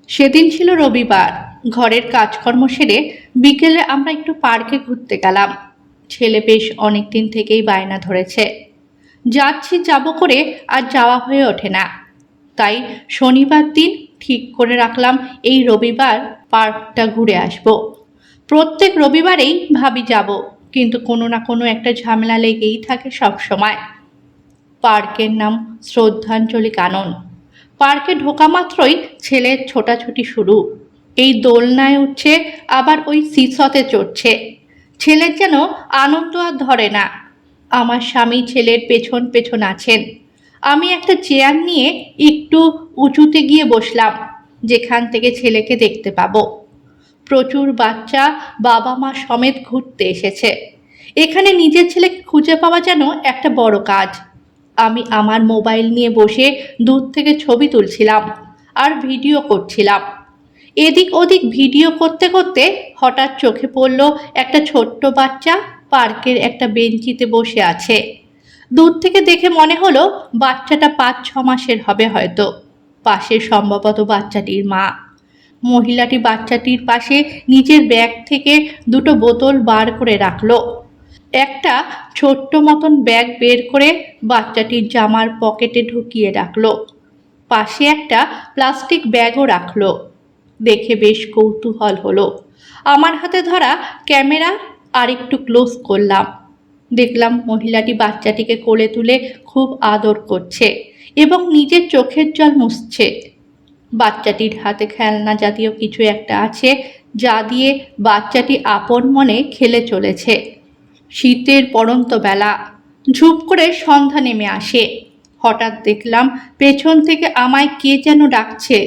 সেদিন ছিল রবিবার। ঘরের কাজকর্ম সেরে বিকেলে আমরা একটু পার্কে ঘুরতে গেলাম। ছেলে বেশ অনেকদিন থেকেই বায়না ধরেছে, যাচ্ছি যাব করে আর যাওয়া হয়ে ওঠে না। তাই শনিবার দিন ঠিক করে রাখলাম এই রবিবার পার্কটা ঘুরে আসব। প্রত্যেক রবিবারেই ভাবি যাব, কিন্তু কোনো না কোনো একটা ঝামেলা লেগেই থাকে সব সময়। পার্কের নাম শ্রদ্ধাঞ্জলি কানন। পার্কে ঢোকা মাত্রই ছেলের ছোটাছুটি শুরু। এই দোলনায় উঠছে, আবার ওই সিসতে চড়ছে। ছেলের যেন আনন্দ আর ধরে না। আমার স্বামী ছেলের পেছন পেছন আছেন। আমি একটা চেয়ার নিয়ে একটু উঁচুতে গিয়ে বসলাম, যেখান থেকে ছেলেকে দেখতে পাবো। প্রচুর বাচ্চা বাবা মা সমেত ঘুরতে এসেছে। এখানে নিজের ছেলেকে খুঁজে পাওয়া যেন একটা বড় কাজ। আমি আমার মোবাইল নিয়ে বসে দূর থেকে ছবি তুলছিলাম আর ভিডিও করছিলাম। এদিক ওদিক ভিডিও করতে করতে হঠাৎ চোখে পড়ল একটা ছোট্ট বাচ্চা পার্কের একটা বেঞ্চিতে বসে আছে। দূর থেকে দেখে মনে হলো বাচ্চাটা 5-6 মাসের হবে হয়তো। পাশে সম্ভবত বাচ্চাটির মা। মহিলাটি বাচ্চাটির পাশে নিজের ব্যাগ থেকে দুটো বোতল বার করে রাখলো। একটা ছোট্ট মতন ব্যাগ বের করে বাচ্চাটির জামার পকেটে ঢুকিয়ে রাখলো। পাশে একটা প্লাস্টিক ব্যাগও রাখলো। দেখে বেশ কৌতূহল হলো। আমার হাতে ধরা ক্যামেরা আর একটু ক্লোজ করলাম। দেখলাম মহিলাটি বাচ্চাটিকে কোলে তুলে খুব আদর করছে এবং নিজের চোখের জল মুছছে। বাচ্চাটির হাতে খেলনা জাতীয় কিছু একটা আছে, যা দিয়ে বাচ্চাটি আপন মনে খেলে চলেছে। শীতের পড়ন্ত বেলা, ঝুপ করে সন্ধ্যা নেমে আসে। হঠাৎ দেখলাম পেছন থেকে আমায় কে যেন ডাকছে।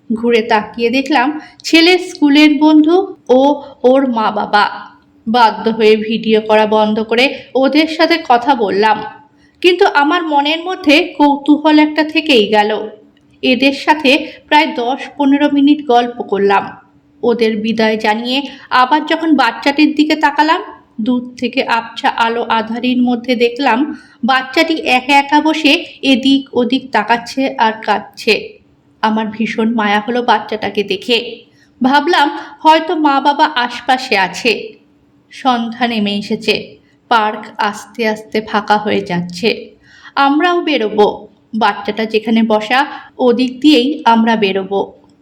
ঘুরে তাকিয়ে দেখলাম ছেলের স্কুলের বন্ধু ও ওর মা বাবা। বাধ্য হয়ে ভিডিও করা বন্ধ করে ওদের সাথে কথা বললাম, কিন্তু আমার মনের মধ্যে কৌতূহল একটা থেকেই গেল। এদের সাথে প্রায় 10-15 মিনিট গল্প করলাম। ওদের বিদায় জানিয়ে আবার যখন বাচ্চাটির দিকে তাকালাম, দূর থেকে আবছা আলো আঁধারির মধ্যে দেখলাম বাচ্চাটি একা একা বসে এদিক ওদিক তাকাচ্ছে আর কাঁদছে। আমার ভীষণ মায়া হলো বাচ্চাটাকে দেখে। ভাবলাম হয়তো মা বাবা আশপাশে আছে। সন্ধ্যা নেমে এসেছে। পার্ক আস্তে আস্তে ফাঁকা হয়ে যাচ্ছে। আমরাও বেরোবো। বাচ্চাটা যেখানে বসা ওদিক দিয়েই আমরা বেরোবো,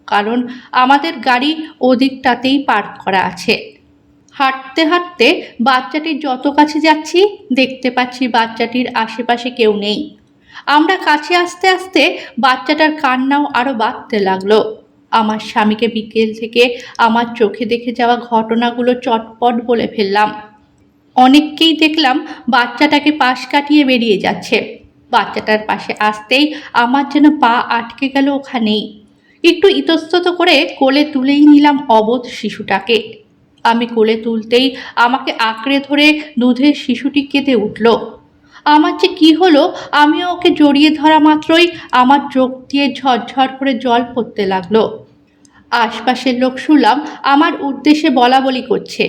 কারণ আমাদের গাড়ি ওদিকটাতেই পার্ক করা আছে। হাঁটতে হাঁটতে বাচ্চাটির যত কাছে যাচ্ছি দেখতে পাচ্ছি বাচ্চাটির আশেপাশে কেউ নেই। আমরা কাছে আসতে আসতে বাচ্চাটার কান্নাও আরও বাড়তে লাগলো। আমার স্বামীকে বিকেল থেকে আমার চোখে দেখে যাওয়া ঘটনাগুলো চটপট বলে ফেললাম। অনেককেই দেখলাম বাচ্চাটাকে পাশ কাটিয়ে বেরিয়ে যাচ্ছে। বাচ্চাটার পাশে আসতেই আমার যেন পা আটকে গেল ওখানেই। একটু ইতস্তত করে কোলে তুলেই নিলাম অবোধ শিশুটাকে। আমি কোলে তুলতেই আমাকে আঁকড়ে ধরে দুধের শিশুটি কেঁদে উঠল। আমার যে কি হলো, আমিও ওকে জড়িয়ে ধরা মাত্রই আমার চোখ দিয়ে ঝরঝর করে জল পড়তে লাগলো। আশপাশের লোক শুনলাম আমার উদ্দেশ্যে বলা বলি করছে,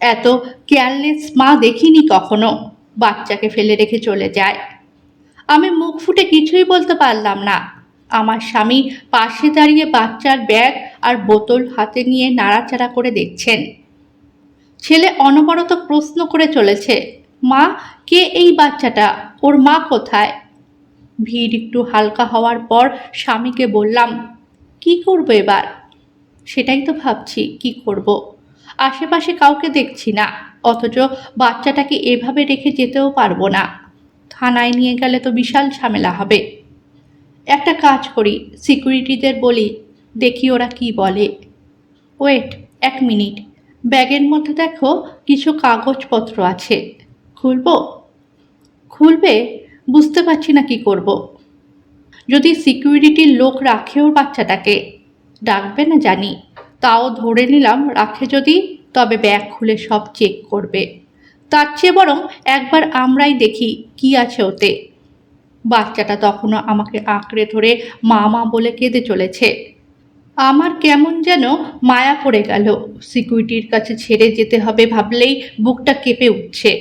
এত কেয়ারলেস মা দেখিনি কখনো, বাচ্চাকে ফেলে রেখে চলে যায়। আমি মুখ ফুটে কিছুই বলতে পারলাম না। আমার স্বামী পাশে দাঁড়িয়ে বাচ্চার ব্যাগ আর বোতল হাতে নিয়ে নাড়াচাড়া করে দেখছেন। ছেলে অনবরত প্রশ্ন করে চলেছে, মা, কে এই বাচ্চাটা? ওর মা কোথায়? ভিড় একটু হালকা হওয়ার পর স্বামীকে বললাম, কি করবো এবার? সেটাই তো ভাবছি, কি করব। আশেপাশে কাউকে দেখছি না, অথচ বাচ্চাটাকে এভাবে রেখে যেতেও পারবো না। থানায় নিয়ে গেলে তো বিশাল ঝামেলা হবে। একটা কাজ করি, সিকিউরিটিদের বলি, দেখি ওরা কি বলে। Wait, 1 minute. ব্যাগের মধ্যে দেখো কিছু কাগজপত্র আছে, খুলবো? খুলবে? বুঝতে পারছি না কি করব। যদি সিকিউরিটির লোক রাখেও বাচ্চাটাকে, ডাকবে না জানি, তাও ধরে নিলাম রাখে যদি, তবে ব্যাগ খুলে সব চেক করবে। তার চেয়ে বরং একবার আমরাই দেখি কি আছে ওতে। বাচ্চাটা তখনও আমাকে আঁকড়ে ধরে মা মা বলে কেঁদে চলেছে। আমার কেমন যেন মায়া পড়ে গেল। সিকিউরিটির কাছে ছেড়ে যেতে হবে ভাবলেই বুকটা কেঁপে উঠছে।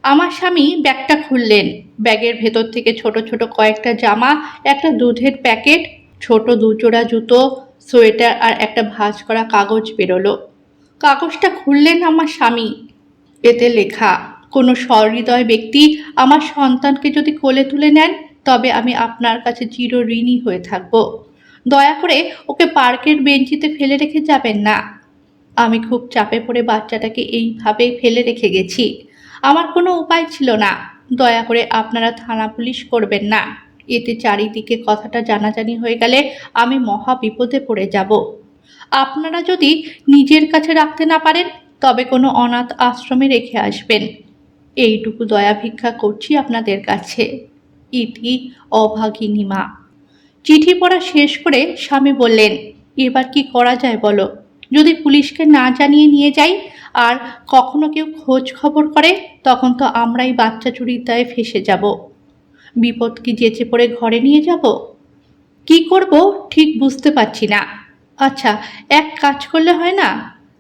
আমার স্বামী ব্যাগটা খুললেন। ব্যাগের ভেতর থেকে ছোট ছোট কয়েকটা জামা, একটা দুধের প্যাকেট, ছোট 2 জোড়া জুতো, সোয়েটার আর একটা ভাঁজ করা কাগজ বেরোলো। কাগজটা খুললেন আমার স্বামী। এতে লেখা, কোনো সহৃদয় ব্যক্তি আমার সন্তানকে যদি কোলে তুলে নেন তবে আমি আপনার কাছে চিরঋণী হয়ে থাকব। দয়া করে ওকে পার্কের বেঞ্চিতে ফেলে রেখে যাবেন না। আমি খুব চাপে পড়ে বাচ্চাটাকে এইভাবে ফেলে রেখে গেছি। আমার কোনো উপায় ছিল না। দয়া করে আপনারা থানা পুলিশ করবেন না। এতে চারিদিকে কথাটা জানাজানি হয়ে গেলে আমি মহা বিপদে পড়ে যাব। আপনারা যদি নিজের কাছে রাখতে না পারেন তবে কোনো অনাথ আশ্রমে রেখে আসবেন। এইটুকু দয়া ভিক্ষা করছি আপনাদের কাছে। ইতি অভাগিনী মা। চিঠি পড়া শেষ করে স্বামী বললেন, এবার কি করা যায় বলো? যদি পুলিশকে না জানিয়ে নিয়ে যাই আর কখনো কেউ খোঁজ খবর করে তখন তো আমরাই বাচ্চা চুরির দায়ে ফেঁসে যাব। বিপদ কি যেচে পড়ে ঘরে নিয়ে যাব? কি করব ঠিক বুঝতে পারছি না। আচ্ছা, এক কাজ করলে হয় না?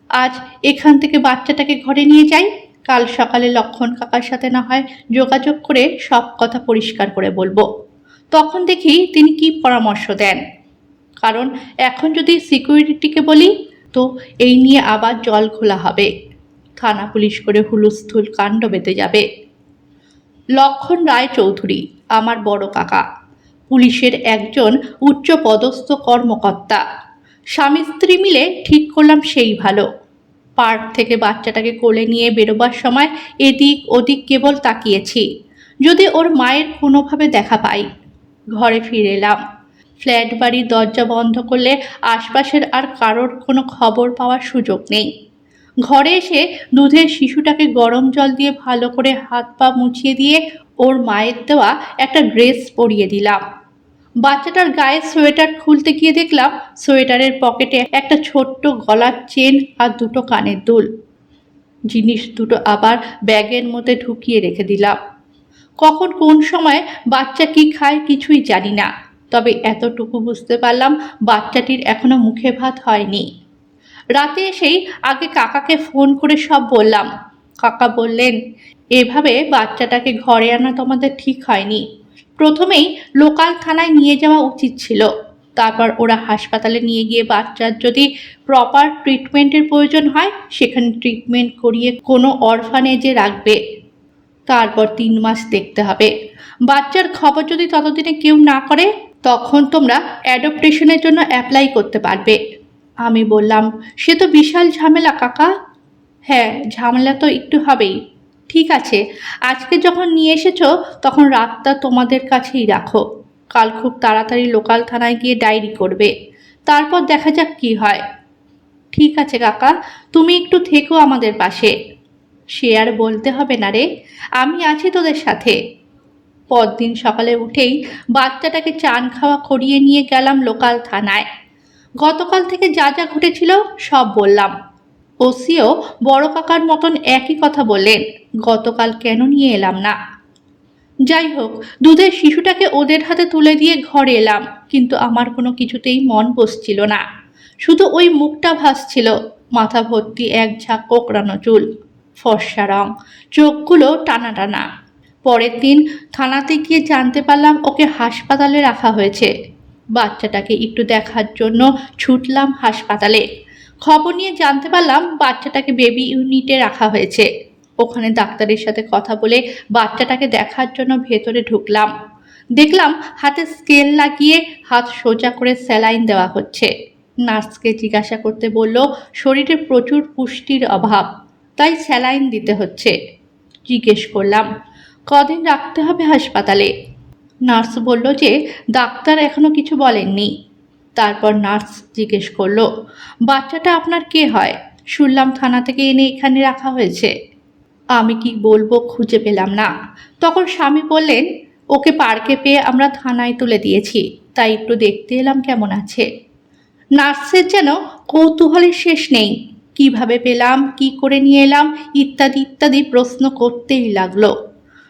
আজ এখান থেকে বাচ্চাটাকে ঘরে নিয়ে যাই, কাল সকালে লক্ষণ কাকার সাথে না হয় যোগাযোগ করে সব কথা পরিষ্কার করে বলবো। তখন দেখি তিনি কি পরামর্শ দেন। কারণ এখন যদি সিকিউরিটিকে বলি তো এই নিয়ে আবার জল খোলা হবে, থানা পুলিশ করে হুলস্থুল কাণ্ড বেঁধে যাবে। লক্ষণ রায় চৌধুরী আমার বড় কাকা, পুলিশের একজন উচ্চপদস্থ কর্মকর্তা। স্বামী স্ত্রী মিলে ঠিক করলাম সেই ভালো। পার্ক থেকে বাচ্চাটাকে কোলে নিয়ে বেরোবার সময় এদিক ওদিক কেবল তাকিয়েছি, যদি ওর মায়ের কোনোভাবে দেখা পাই। ঘরে ফিরে এলাম। ফ্ল্যাট বাড়ির দরজা বন্ধ করলে আশপাশের আর কারোর কোনো খবর পাওয়ার সুযোগ নেই। ঘরে এসে দুধের শিশুটাকে গরম জল দিয়ে ভালো করে হাত পা মুছিয়ে দিয়ে ওর মায়ের দেওয়া একটা ড্রেস পরিয়ে দিলাম। বাচ্চাটার গায়ে সোয়েটার খুলতে গিয়ে দেখলাম সোয়েটারের পকেটে একটা ছোট্ট গলার চেন আর দুটো কানের দুল। জিনিস দুটো আবার ব্যাগের মধ্যে ঢুকিয়ে রেখে দিলাম। কখন কোন সময় বাচ্চা কি খায় কিছুই জানি না, তবে এতটুকু বুঝতে পারলাম বাচ্চাটির এখনো মুখে ভাত হয়নি। রাতে এসেই আগে কাকাকে ফোন করে সব বললাম। কাকা বললেন, এভাবে বাচ্চাটাকে ঘরে আনা তোমাদের ঠিক হয়নি। প্রথমেই লোকাল থানায় নিয়ে যাওয়া উচিত ছিল। তারপর ওরা হাসপাতালে নিয়ে গিয়ে বাচ্চার যদি প্রপার ট্রিটমেন্টের প্রয়োজন হয় সেখানে ট্রিটমেন্ট করিয়ে কোনো অরফানেজে রাখবে। তারপর 3 মাস দেখতে হবে। বাচ্চার খবর যদি ততদিনে কেউ না করে তখন তোমরা অ্যাডপ্টেশনের জন্য অ্যাপ্লাই করতে পারবে। আমি বললাম, সে তো বিশাল ঝামেলা কাকা। হ্যাঁ, ঝামেলা তো একটু হবেই। ঠিক আছে, আজকে যখন নিয়ে এসেছো তখন রাতটা তোমাদের কাছেই রাখো। কাল খুব তাড়াতাড়ি লোকাল থানায় গিয়ে ডায়েরি করবে, তারপর দেখা যাক কি হয়। ঠিক আছে কাকা, তুমি একটু থেকো আমাদের পাশে। সে আর বলতে হবে না রে, আমি আছি তোদের সাথে। পরদিন সকালে উঠেই বাচ্চাটাকে চান খাওয়া করিয়ে নিয়ে গেলাম লোকাল থানায়। গতকাল থেকে যা যা ঘটেছিল সব বললাম। ওসিও বড় কাকার মতন একই কথা বললেন, গতকাল কেন নিয়ে এলাম না। যাই হোক, দুধের শিশুটাকে ওদের হাতে তুলে দিয়ে ঘরে এলাম, কিন্তু আমার কোনো কিছুতেই মন বসছিল না। শুধু ওই মুখটা ভাসছিল, মাথা ভর্তি এক ঝাঁক কোকড়ানো চুল, ফর্সা রং, চোখগুলো টানা টানা। পরের দিন থানাতে গিয়ে জানতে পারলাম ওকে হাসপাতালে রাখা হয়েছে। বাচ্চাটাকে একটু দেখার জন্য ছুটলাম হাসপাতালে। খবর নিয়ে জানতে পারলাম বাচ্চাটাকে বেবি ইউনিটে রাখা হয়েছে। ওখানে ডাক্তারের সাথে কথা বলে বাচ্চাটাকে দেখার জন্য ভেতরে ঢুকলাম। দেখলাম হাতে স্কেল লাগিয়ে হাত সোজা করে স্যালাইন দেওয়া হচ্ছে। নার্সকে জিজ্ঞাসা করতে বলল শরীরে প্রচুর পুষ্টির অভাব, তাই স্যালাইন দিতে হচ্ছে। জিজ্ঞেস করলাম, কদিন রাখতে হবে হাসপাতালে? নার্স বলল যে ডাক্তার এখনো কিছু বলেননি। তারপর নার্স জিজ্ঞেস করলো, বাচ্চাটা আপনার কে হয়? শুনলাম থানা থেকে এনে এখানে রাখা হয়েছে। আমি কি বলবো খুঁজে পেলাম না। তখন স্বামী বললেন, ওকে পার্কে পেয়ে আমরা থানায় তুলে দিয়েছি, তাই একটু দেখতে এলাম কেমন আছে। নার্সের যেন কৌতূহলের শেষ নেই। কিভাবে পেলাম, কি করে নিয়ে এলাম ইত্যাদি ইত্যাদি প্রশ্ন করতেই লাগলো।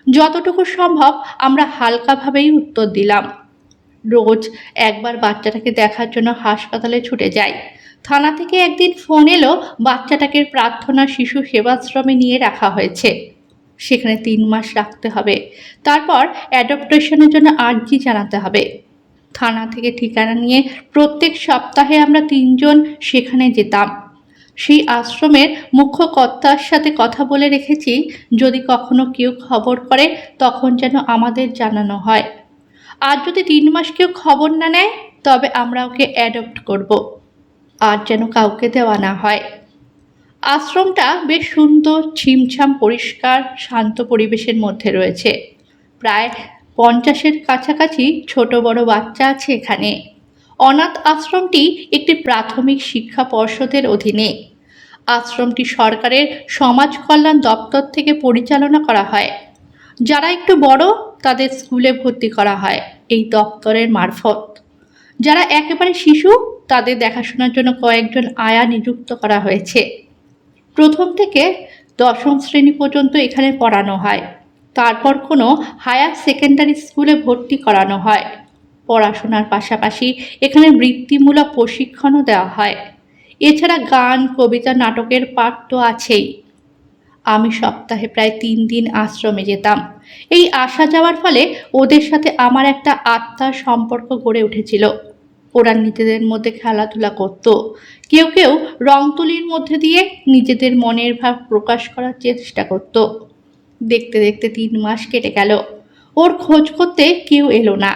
যতটুকু সম্ভব আমরা হালকাভাবেই উত্তর দিলাম। রোজ একবার বাচ্চাটাকে দেখার জন্য হাসপাতালে ছুটে যাই। থানা থেকে একদিন ফোন এলো বাচ্চাটাকে প্রার্থনা শিশু সেবাশ্রমে নিয়ে রাখা হয়েছে। সেখানে 3 মাস রাখতে হবে, তারপর অ্যাডপ্টেশনের জন্য আর্জি জানাতে হবে। থানা থেকে ঠিকানা নিয়ে প্রত্যেক সপ্তাহে আমরা 3 জন সেখানে যেতাম। সেই আশ্রমের মুখ্য কর্তার সাথে কথা বলে রেখেছি, যদি কখনো কেউ খবর করে তখন যেন আমাদের জানানো হয়। আর যদি 3 মাস কেউ খবর না নেয় তবে আমরা ওকে অ্যাডপ্ট করব। আর যেন কাউকে দেওয়া না হয়। আশ্রমটা বেশ সুন্দর, ছিমছাম, পরিষ্কার, শান্ত পরিবেশের মধ্যে রয়েছে। প্রায় 50-এর কাছাকাছি ছোট বড় বাচ্চা আছে এখানে। অনাথ আশ্রমটি একটি প্রাথমিক শিক্ষা পর্ষদের অধীনে। আশ্রমটি সরকারের সমাজ কল্যাণ দপ্তর থেকে পরিচালনা করা হয়। যারা একটু বড় তাদের স্কুলে ভর্তি করা হয় এই দপ্তরের মারফত। যারা একেবারে শিশু তাদের দেখাশোনার জন্য কয়েকজন আয়া নিযুক্ত করা হয়েছে। প্রথম থেকে 10ম শ্রেণী পর্যন্ত এখানে পড়ানো হয়। তারপর কোনো হায়ার সেকেন্ডারি স্কুলে ভর্তি করানো হয়। পড়াশোনার পাশাপাশি এখানে বৃত্তিমূলক প্রশিক্ষণও দেওয়া হয়। এছাড়া গান, কবিতা, নাটকের পাঠ তো আছেই। আমি সপ্তাহে প্রায় 3 দিন আশ্রমে যেতাম। এই আসা যাওয়ার ফলে ওদের সাথে আমার একটা আত্মার সম্পর্ক গড়ে উঠেছিল। ওরা নিজেদের মধ্যে খেলাধুলা করত। কেউ কেউ রং তুলির মধ্যে দিয়ে নিজেদের মনের ভাব প্রকাশ করার চেষ্টা করত। দেখতে দেখতে 3 মাস কেটে গেল। ওর খোঁজ করতে কেউ এলো না।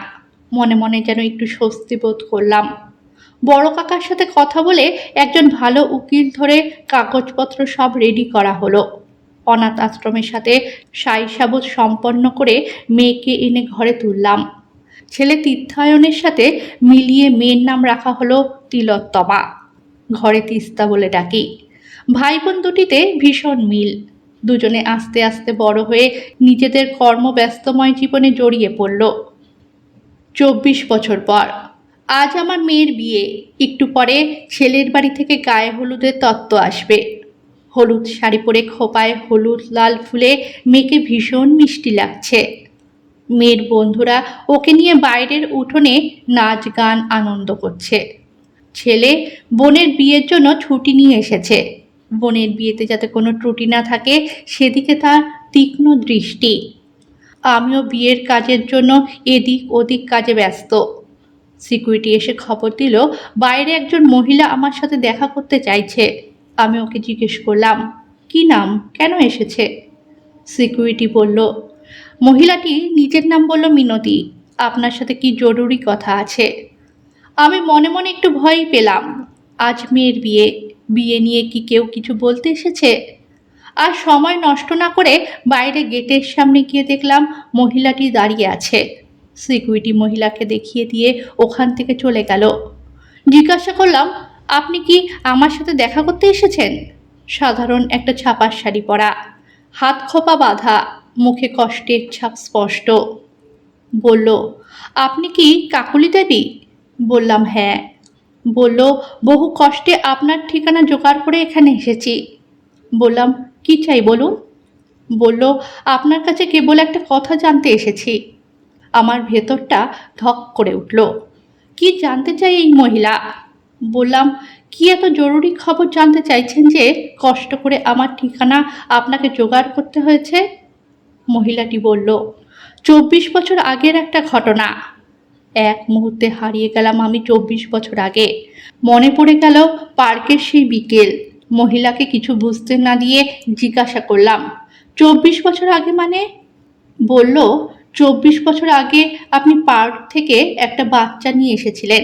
মনে মনে যেন একটু স্বস্তি বোধ করলাম। বড় কাকার সাথে কথা বলে একজন ভালো উকিল ধরে কাগজপত্র সব রেডি করা হলো। অনাথ আশ্রমের সাথে সাইসাবুত সম্পন্ন করে মেয়েকে এনে ঘরে তুললাম। ছেলে তীর্থায়নের সাথে মিলিয়ে মেয়ের নাম রাখা হলো তিলোত্তমা। ঘরে তিস্তা বলে ডাকি। ভাই বোন দুটিতে ভীষণ মিল। দুজনে আস্তে আস্তে বড় হয়ে নিজেদের কর্মব্যস্তময় জীবনে জড়িয়ে পড়ল। 24 বছর পর আজ আমার মেয়ের বিয়ে। একটু পরে ছেলের বাড়ি থেকে গায়ে হলুদের তত্ত্ব আসবে। হলুদ শাড়ি পরে খোপায় হলুদ লাল ফুলে মেয়েকে ভীষণ মিষ্টি লাগছে। মেয়ের বন্ধুরা ওকে নিয়ে বাইরের উঠোনে নাচ গান আনন্দ করছে। ছেলে বোনের বিয়ের জন্য ছুটি নিয়ে এসেছে। বোনের বিয়েতে যাতে কোনো ত্রুটি না থাকে সেদিকে তার তীক্ষ্ণ দৃষ্টি। আমিও বিয়ের কাজের জন্য এদিক ওদিক কাজে ব্যস্ত। সিকিউরিটি এসে খবর দিল বাইরে একজন মহিলা আমার সাথে দেখা করতে চাইছে। আমি ওকে জিজ্ঞেস করলাম, কি নাম, কেন এসেছে? সিকিউরিটি বলল, মহিলাটি নিজের নাম বলল মিনতি। আপনার সাথে কি জরুরি কথা আছে। আমি মনে মনে একটু ভয়ই পেলাম। আজ মেয়ের বিয়ে, বিয়ে নিয়ে কি কেউ কিছু বলতে এসেছে? আর সময় নষ্ট না করে বাইরে গেটের সামনে গিয়ে দেখলাম মহিলাটি দাঁড়িয়ে আছে। সিকিউরিটি মহিলাকে দেখিয়ে দিয়ে ওখান থেকে চলে গেল। জিজ্ঞাসা করলাম, আপনি কি আমার সাথে দেখা করতে এসেছেন? সাধারণ একটা ছাপার শাড়ি পরা, হাত খোপা বাঁধা, মুখে কষ্টের ছাপ স্পষ্ট। বলল, আপনি কি কাকুলি দেবী? বললাম, হ্যাঁ। বলল, বহু কষ্টে আপনার ঠিকানা জোগাড় করে এখানে এসেছি। বললাম, কি চাই বলুন? বলল, আপনার কাছে কেবল একটা কথা জানতে এসেছি। আমার ভেতরটা ধক করে উঠল। কি জানতে চাই এই মহিলা? বললাম, কি এত জরুরি খবর জানতে চাইছেন যে কষ্ট করে আমার ঠিকানা আপনাকে জোগাড় করতে হয়েছে? মহিলাটি বলল, 24 বছর আগের একটা ঘটনা। এক মুহূর্তে হারিয়ে গেলাম আমি 24 বছর আগে। মনে পড়ে গেল পার্কের সেই বিকেল। মহিলাকে কিছু বুঝতে না দিয়ে জিজ্ঞাসা করলাম, 24 বছর আগে মানে? বলল, 24 বছর আগে আপনি পার্ক থেকে একটা বাচ্চা নিয়ে এসেছিলেন।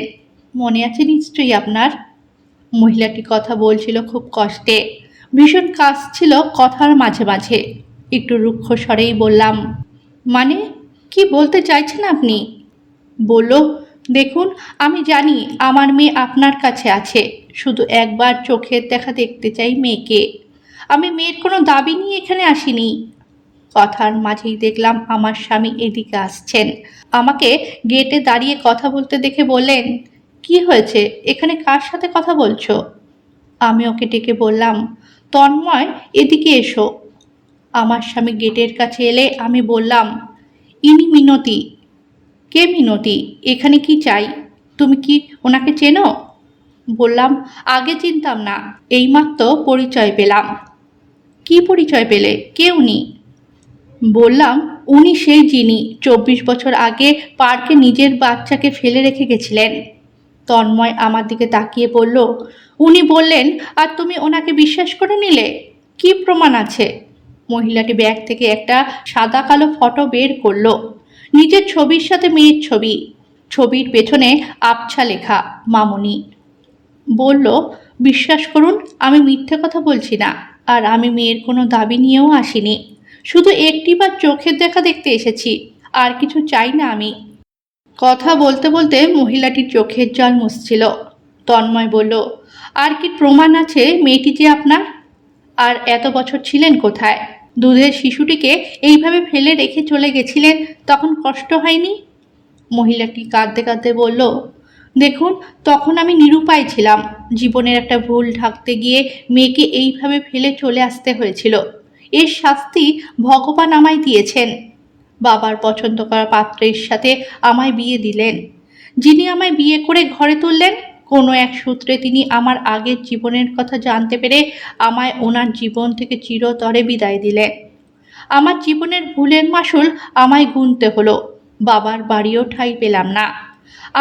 মনে আছে নিশ্চয়ই আপনার? মহিলাটি কথা বলছিল খুব কষ্টে, ভীষণ কাশছিল কথার মাঝে মাঝে। একটু রুক্ষ স্বরেই বললাম, মানে কি বলতে চাইছেন আপনি? বলল, দেখুন, আমি জানি আমার মেয়ে আপনার কাছে আছে। শুধু একবার চোখের দেখা দেখতে চাই মেয়েকে। আমি মেয়ের কোনো দাবি নিয়ে এখানে আসিনি। কথার মাঝেই দেখলাম আমার স্বামী এদিকে আসছেন। আমাকে গেটে দাঁড়িয়ে কথা বলতে দেখে বললেন, কি হয়েছে, এখানে কার সাথে কথা বলছো? আমি ওকে ডেকে বললাম, তন্ময়, এদিকে এসো। আমার স্বামী গেটের কাছে এলে আমি বললাম, ইনি মিনতি। কে মিনতি? এখানে কি চাই? তুমি কি ওনাকে চেনো? বললাম, আগে চিনতাম না, এইমাত্র পরিচয় পেলাম। কি পরিচয় পেলে? কে উনি? বললাম, উনি সেই যিনি 24 বছর আগে পার্কে নিজের বাচ্চাকে ফেলে রেখে গেছিলেন। তন্ময় আমার দিকে তাকিয়ে বলল, উনি বললেন আর তুমি ওনাকে বিশ্বাস করে নিলে? কি প্রমাণ আছে? মহিলাটি ব্যাগ থেকে একটা সাদা কালো ফটো বের করলো, নিজের ছবির সাথে মেয়ের ছবি, ছবির পেছনে আবছা লেখা মামুনি। বলল, বিশ্বাস করুন, আমি মিথ্যে কথা বলছি না, আর আমি মেয়ের কোনো দাবি নিয়েও আসিনি। শুধু একটিবার চোখের দেখা দেখতে এসেছি, আর কিছু চাই না আমি। কথা বলতে বলতে মহিলাটির চোখের জল মুছছিল। তন্ময় বলল, আর কি প্রমাণ আছে মেয়েটি যে আপনার? আর এত বছর ছিলেন কোথায়? দুধের শিশুটিকে এইভাবে ফেলে রেখে চলে গেছিলেন, তখন কষ্ট হয়নি? মহিলাটি কাঁদতে কাঁদতে বলল, দেখুন, তখন আমি নিরুপায় ছিলাম। জীবনের একটা ভুল ঢাকতে গিয়ে মেয়েকে এইভাবে ফেলে চলে আসতে হয়েছিল। এর শাস্তি ভগবান আমায় দিয়েছেন। বাবার পছন্দ করা পাত্রের সাথে আমায় বিয়ে দিলেন। যিনি আমায় বিয়ে করে ঘরে তুললেন, কোনো এক সূত্রে তিনি আমার আগের জীবনের কথা জানতে পেরে আমায় ওনার জীবন থেকে চিরতরে বিদায় দিলেন। আমার জীবনের ভুলের মাসুল আমায় গুনতে হলো। বাবার বাড়িও ঠাঁই পেলাম না।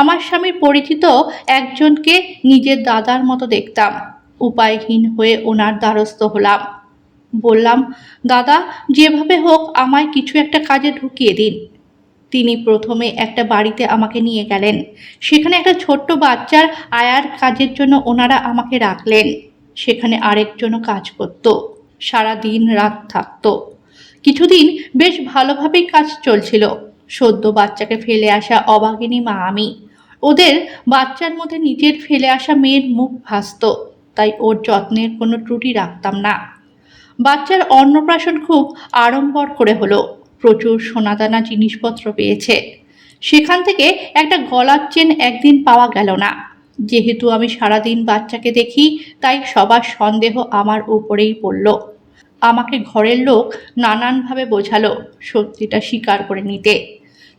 আমার স্বামীর পরিচিত একজনকে নিজের দাদার মতো দেখতাম। উপায়হীন হয়ে ওনার দ্বারস্থ হলাম। বললাম, দাদা, যেভাবে হোক আমায় কিছু একটা কাজে ঢুকিয়ে দিন। তিনি প্রথমে একটা বাড়িতে আমাকে নিয়ে গেলেন। সেখানে একটা ছোট্ট বাচ্চার আয়ার কাজের জন্য ওনারা আমাকে রাখলেন। সেখানে আরেকজনও কাজ করত, সারা দিন রাত থাকতো। কিছুদিন বেশ ভালোভাবেই কাজ চলছিল। সদ্য বাচ্চাকে ফেলে আসা অভাগিনী মা আমি। ওদের বাচ্চার মধ্যে নিজের ফেলে আসা মেয়ের মুখ ভাসত, তাই ওর যত্নের কোনো ত্রুটি রাখতাম না। বাচ্চার অন্নপ্রাশন খুব আড়ম্বর করে হলো। প্রচুর সোনাদানা জিনিসপত্র পেয়েছে। সেখান থেকে একটা গলার চেন একদিন পাওয়া গেল না। যেহেতু আমি সারাদিন বাচ্চাকে দেখি, তাই সবার সন্দেহ আমার উপরেই পড়ল। আমাকে ঘরের লোক নানানভাবে বোঝালো সত্যিটা স্বীকার করে নিতে,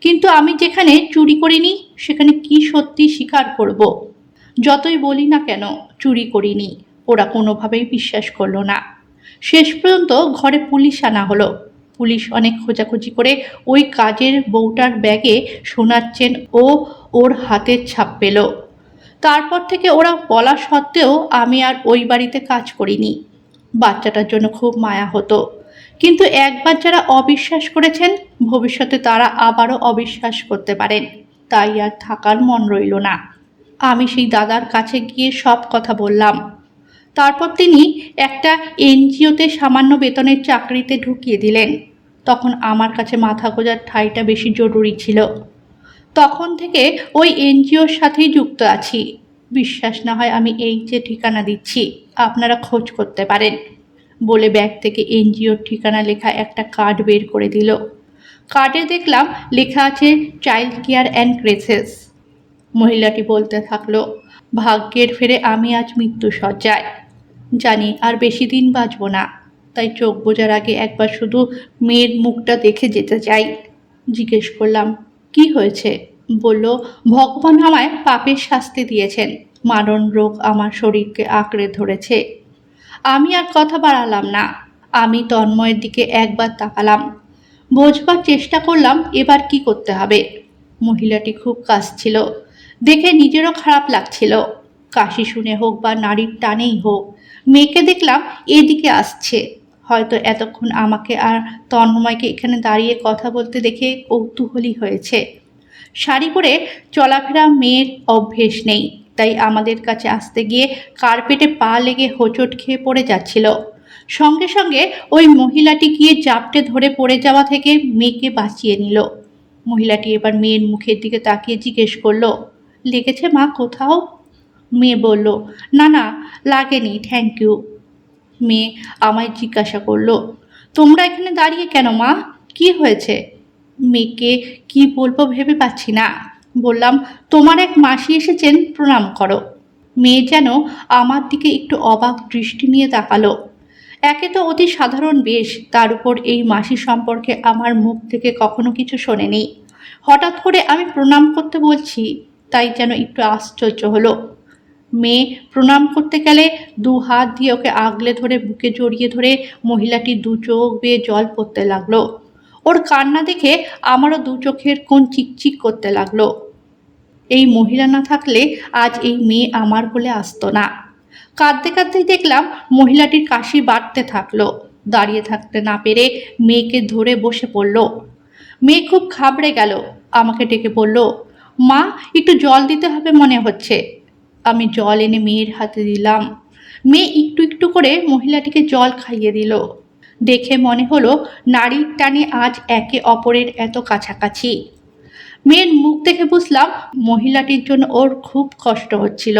কিন্তু আমি যেখানে চুরি করিনি সেখানে কি সত্যি স্বীকার করব? যতই বলি না কেন চুরি করিনি, ওরা কোনোভাবেই বিশ্বাস করলো না। শেষ পর্যন্ত ঘরে পুলিশ আনা হলো। পুলিশ অনেক খোঁজাখুঁজি করে ওই কাজের বউটার ব্যাগে সোনার চেন ও ওর হাতের ছাপ পেল। তারপর থেকে ওরা বলা সত্ত্বেও আমি আর ওই বাড়িতে কাজ করিনি। বাচ্চাটার জন্য খুব মায়া হতো, কিন্তু একবার যারা অবিশ্বাস করেছেন, ভবিষ্যতে তারা আবারও অবিশ্বাস করতে পারেন, তাই আর থাকার মন রইল না। আমি সেই দাদার কাছে গিয়ে সব কথা বললাম। তারপর তিনি একটা এনজিওতে সামান্য বেতনের চাকরিতে ঢুকিয়ে দিলেন। তখন আমার কাছে মাথা গোঁজার ঠাঁইটা বেশি জরুরি ছিল। তখন থেকে ওই এনজিওর সাথেই যুক্ত আছি। বিশ্বাস না হয় আমি এই যে ঠিকানা দিচ্ছি, আপনারা খোঁজ করতে পারেন, বলে ব্যাগ থেকে এনজিওর ঠিকানা লেখা একটা কার্ড বের করে দিল। কার্ডে দেখলাম লেখা আছে চাইল্ড কেয়ার অ্যান্ড ক্রেসেস। মহিলাটি বলতে থাকলো, ভাগ্যের ফেরে আমি আজ মৃত্যু সজ্জায়। জানি আর বেশি দিন বাঁচব না, তাই চোখ বোঝার আগে একবার শুধু মেয়ের মুখটা দেখে যেতে চাই। জিজ্ঞেস করলাম, কি হয়েছে? বলল, ভগবান আমায় পাপের শাস্তি দিয়েছেন। মারণ রোগ আমার শরীরকে আঁকড়ে ধরেছে। আমি আর কথা বাড়ালাম না। আমি তন্ময়ের দিকে একবার তাকালাম, বোঝবার চেষ্টা করলাম এবার কি করতে হবে। মহিলাটি খুব কাশছিল, দেখে নিজেরও খারাপ লাগছিল। কাশি শুনে হোক বা নারীর টানেই হোক, মেয়েকে দেখলাম এদিকে আসছে। হয়তো এতক্ষণ আমাকে আর তন্ময়কে এখানে দাঁড়িয়ে কথা বলতে দেখে কৌতূহলী হয়েছে। শাড়ি পরে চলাফেরা মেয়ের অভ্যেস নেই, তাই আমাদের কাছে আসতে গিয়ে কার্পেটে পা লেগে হোঁচট খেয়ে পড়ে যাচ্ছিল। সঙ্গে সঙ্গে ওই মহিলাটি গিয়ে জাপটে ধরে পড়ে যাওয়া থেকে মেয়েকে বাঁচিয়ে নিল। মহিলাটি এবার মেয়ের মুখের দিকে তাকিয়ে জিজ্ঞেস করলো, লেগেছে মা কোথাও? মেয়ে বলল, না না, লাগেনি, থ্যাংক ইউ। মেয়ে আমায় জিজ্ঞাসা করলো, তোমরা এখানে দাঁড়িয়ে কেন মা, কি হয়েছে? মেয়েকে কি বলবো ভেবে পাচ্ছি না। বললাম, তোমার এক মাসি এসেছেন, প্রণাম করো। মেয়ে যেন আমার দিকে একটু অবাক দৃষ্টি নিয়ে তাকালো। একে তো অতি সাধারণ বেশ, তার উপর এই মাসি সম্পর্কে আমার মুখ থেকে কখনো কিছু শোনেনি। হঠাৎ করে আমি প্রণাম করতে বলছি, তাই যেন একটু আশ্চর্য হলো। মেয়ে প্রণাম করতে গেলে দু হাত দিয়ে ওকে আগলে ধরে বুকে জড়িয়ে ধরে মহিলাটি দু চোখ বেয়ে জল পড়তে লাগলো। ওর কান্না দেখে আমারও দু চোখের কোণ চিকচিক করতে লাগলো। এই মহিলা না থাকলে আজ এই মেয়ে আমার কোলে আসতো না। কাঁদতে কাঁদতেই দেখলাম মহিলাটির কাশি বাড়তে থাকলো। দাঁড়িয়ে থাকতে না পেরে মেয়েকে ধরে বসে পড়ল। মেয়ে খুব ঘাবড়ে গেল, আমাকে ডেকে বলল, মা একটু জল দিতে হবে মনে হচ্ছে। আমি জল এনে মেয়ের হাতে দিলাম। মেয়ে একটু একটু করে মহিলাটিকে জল খাইয়ে দিল। দেখে মনে হলো নারীর টানে আজ একে অপরের এত কাছাকাছি। মেয়ের মুখ দেখে বুঝলাম মহিলাটির জন্য ওর খুব কষ্ট হচ্ছিল।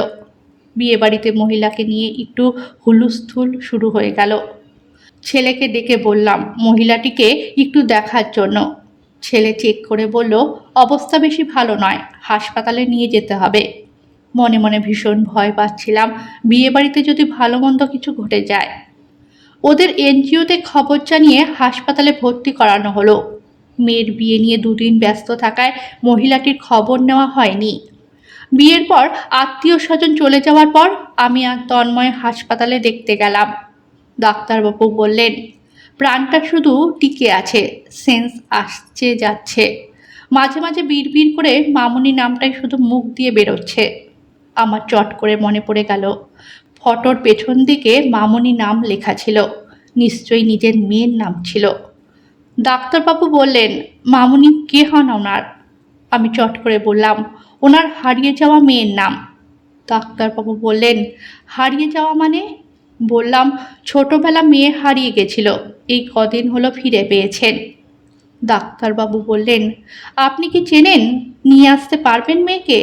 বিয়েবাড়িতে মহিলাকে নিয়ে একটু হুলস্থুল শুরু হয়ে গেল। ছেলেকে ডেকে বললাম মহিলাটিকে একটু দেখার জন্য। ছেলে চেক করে বলল, অবস্থা বেশি ভালো নয়, হাসপাতালে নিয়ে যেতে হবে। মনে মনে ভীষণ ভয় পাচ্ছিলাম, বিয়েবাড়িতে যদি ভালো মন্দ কিছু ঘটে যায়। ওদের এনজিওতে খবর জানিয়ে হাসপাতালে ভর্তি করানো হলো। মেয়ের বিয়ে নিয়ে দুদিন ব্যস্ত থাকায় মহিলাটির খবর নেওয়া হয়নি। বিয়ের পর আত্মীয় স্বজন চলে যাওয়ার পর আমি আর তন্ময় হাসপাতালে দেখতে গেলাম। ডাক্তারবাবু বললেন, প্রাণটা শুধু টিকে আছে, সেন্স আসছে যাচ্ছে। মাঝে মাঝে বিড়বিড় করে মামুনি নামটাই শুধু মুখ দিয়ে বেরোচ্ছে। আমার চট করে মনে পড়ে গেল, ফটোর পেছন দিকে মামুনি নাম লেখা ছিল, নিশ্চয়ই নিজের মেয়ের নাম ছিল। ডাক্তারবাবু বললেন, মামুনি কে হন ওনার? আমি চট করে বললাম, ওনার হারিয়ে যাওয়া মেয়ের নাম। ডাক্তারবাবু বললেন, হারিয়ে যাওয়া মানে? বললাম, ছোটবেলা মেয়ে হারিয়ে গেছিল, এই কদিন হলো ফিরে পেয়েছেন। ডাক্তারবাবু বললেন, আপনি কি চেনেন? নিয়ে আসতে পারবেন মেয়েকে?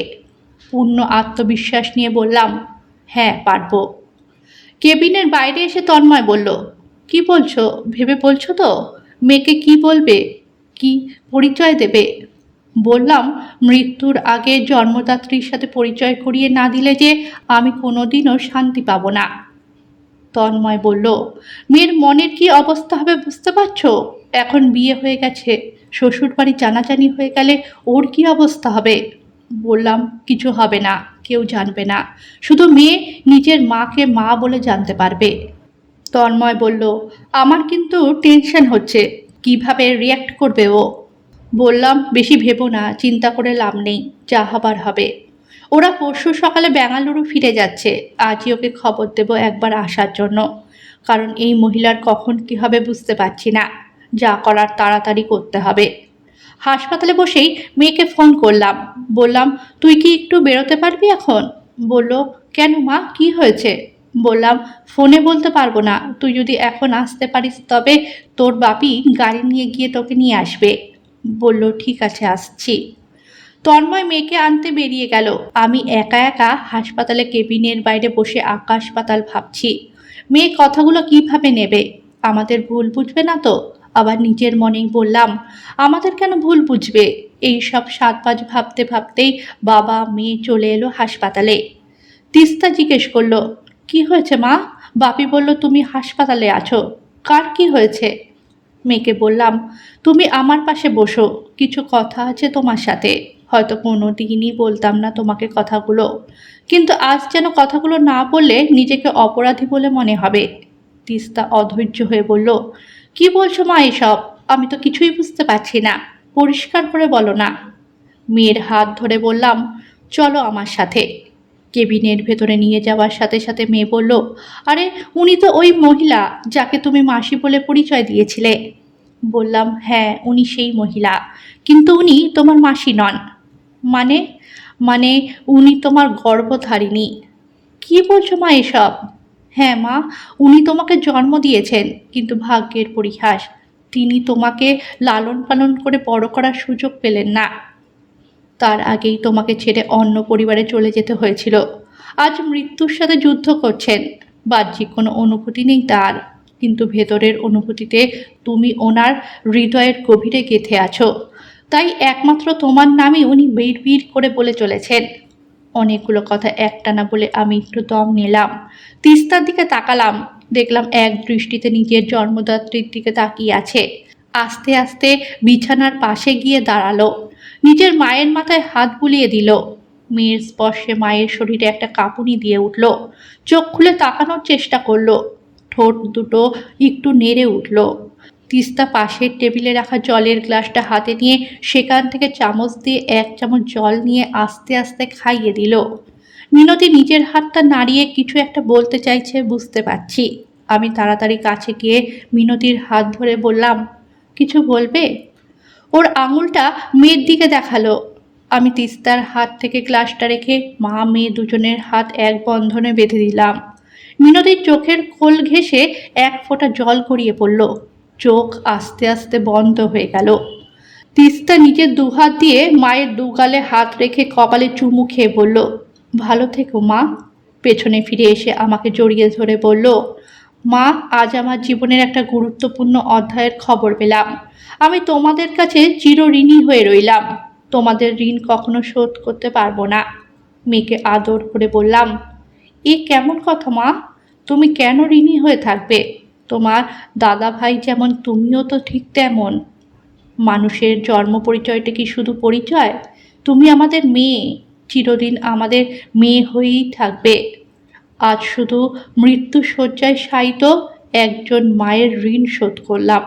পূর্ণ আত্মবিশ্বাস নিয়ে বললাম, হ্যাঁ পারবো। কেবিনের বাইরে এসে তন্ময় বলল, কি বলছো, ভেবে বলছো তো? মেয়েকে কি বলবে, কি পরিচয় দেবে? বললাম, মৃত্যুর আগে জন্মদাত্রীর সাথে পরিচয় করিয়ে না দিলে যে আমি কোনোদিনও শান্তি পাবো না। তন্ময় বলল, মেয়ের মনের কি অবস্থা হবে বুঝতে পারছো? এখন বিয়ে হয়ে গেছে, শ্বশুর বাড়ি জানাজানি হয়ে গেলে ওর কি অবস্থা হবে? বললাম, কিছু হবে না, কেউ জানবে না, শুধু মেয়ে নিজের মাকে মা বলে জানতে পারবে। তন্ময় বলল, আমার কিন্তু টেনশন হচ্ছে, কিভাবে রিয়্যাক্ট করবে ও। বললাম, বেশি ভেবো না, চিন্তা করে লাভ নেই, যা হবার হবে। ওরা পরশু সকালে বেঙ্গালুরু ফিরে যাচ্ছে, আজই ওকে খবর দেব একবার আসার জন্য, কারণ এই মহিলার কখন কী হবে বুঝতে পারছি না, যা করার তাড়াতাড়ি করতে হবে। হাসপাতালে বসেই মেয়েকে ফোন করলাম, বললাম, তুই কি একটু বেরোতে পারবি এখন? বলল, কেন মা, কি হয়েছে? বললাম, ফোনে বলতে পারবো না, তুই যদি এখন আসতে পারিস তবে তোর বাপি গাড়ি নিয়ে গিয়ে তোকে নিয়ে আসবে। বলল, ঠিক আছে আসছি। তন্ময় মেয়েকে আনতে বেরিয়ে গেল। আমি একা একা হাসপাতালে কেবিনের বাইরে বসে আকাশ পাতাল ভাবছি, মেয়ে কথাগুলো কিভাবে নেবে? আমাদের ভুল বুঝবে না তো? আবার নিজের মনেই বললাম, আমাদের কেন ভুল বুঝবে? এই সব সাত পাঁচ ভাবতে ভাবতেই বাবা মেয়ে চলে এলো হাসপাতালে। তিস্তা জিজ্ঞেস করলো, কি হয়েছে মা? বাপি বলল তুমি হাসপাতালে আছো, কার কি হয়েছে? মেয়েকে বললাম, তুমি আমার পাশে বসো, কিছু কথা আছে তোমার সাথে। হয়তো কোনো দিনই বলতাম না তোমাকে কথাগুলো, কিন্তু আজ যেন কথাগুলো না বললে নিজেকে অপরাধী বলে মনে হবে। তিস্তা অধৈর্য হয়ে বলল, কি বলছো মা এসব? আমি তো কিছুই বুঝতে পারছি না, পরিষ্কার করে বলো না। মেয়ের হাত ধরে বললাম, চলো আমার সাথে। কেবিনের ভেতরে নিয়ে যাওয়ার সাথে সাথে মেয়ে বলল, আরে উনি তো ওই মহিলা যাকে তুমি মাসি বলে পরিচয় দিয়েছিলে। বললাম, হ্যাঁ উনি সেই মহিলা, কিন্তু উনি তোমার মাসি নন। মানে? মানে উনি তোমার গর্ভধারিণী। কি বলছো মা এসব? হ্যাঁ মা, উনি তোমাকে জন্ম দিয়েছেন, কিন্তু ভাগ্যের পরিহাস, তিনি তোমাকে লালন পালন করে বড় করার সুযোগ পেলেন না। তার আগেই তোমাকে ছেড়ে অন্য পরিবারে চলে যেতে হয়েছিল। আজ মৃত্যুর সাথে যুদ্ধ করছেন। বাহ্যিক কোনো অনুভূতি নেই তার, কিন্তু ভেতরের অনুভূতিতে তুমি ওনার হৃদয়ের গভীরে গেঁথে আছো। তাই একমাত্র তোমার নামই উনি বিড় বিড় করে বলে চলেছেন। অনেকগুলো কথা একটানা বলে আমি একটু দম নিলাম। তিস্তার দিকে তাকালাম, দেখলাম এক দৃষ্টিতে নিজের জন্মদাত্রীর দিকে তাকিয়ে আছে। আস্তে আস্তে বিছানার পাশে গিয়ে দাঁড়ালো, নিজের মায়ের মাথায় হাত বুলিয়ে দিল। মেয়ের স্পর্শে মায়ের শরীরে একটা কাঁপুনি দিয়ে উঠল। চোখ খুলে তাকানোর চেষ্টা করলো, ঠোঁট দুটো একটু নেড়ে উঠল। তিস্তা পাশের টেবিলে রাখা জলের গ্লাসটা হাতে নিয়ে সেখান থেকে চামচ দিয়ে 1 চামচ জল নিয়ে আস্তে আস্তে খাইয়ে দিল। মিনতি নিজের হাতটা নাড়িয়ে কিছু একটা বলতে চাইছে, বুঝতে পারছি। আমি তাড়াতাড়ি কাছে গিয়ে মিনতির হাত ধরে বললাম, কিছু বলবে? ওর আঙুলটা মেয়ের দিকে দেখালো। আমি তিস্তার হাত থেকে গ্লাসটা রেখে মা মেয়ে দুজনের হাত এক বন্ধনে বেঁধে দিলাম। মিনতির চোখের কোল ঘেঁষে 1 ফোঁটা জল গড়িয়ে পড়ল। চোখ আস্তে আস্তে বন্ধ হয়ে গেল। তিস্তা নিজের দুহাত দিয়ে মায়ের দুগালে হাত রেখে কপালে চুমু খেয়ে বলল, ভালো থেকো মা। পেছনে ফিরে এসে আমাকে জড়িয়ে ধরে বলল, মা, আজ আমার জীবনের একটা গুরুত্বপূর্ণ অধ্যায়ের খবর পেলাম। আমি তোমাদের কাছে চিরঋণী হয়ে রইলাম। তোমাদের ঋণ কখনো শোধ করতে পারবো না। মেয়েকে আদর করে বললাম, এ কেমন কথা মা? তুমি কেন ঋণী হয়ে থাকবে? তোমার দাদা ভাই যেমন তুমিও তো ঠিক তেমন। মানুষের জন্ম পরিচয়টা কি শুধু পরিচয়? তুমি আমাদের মেয়ে, চিরদিন আমাদের মেয়ে হয়েই থাকবে। আজ শুধু মৃত্যু শয্যায় শায়িত একজন মায়ের ঋণ শোধ করলাম।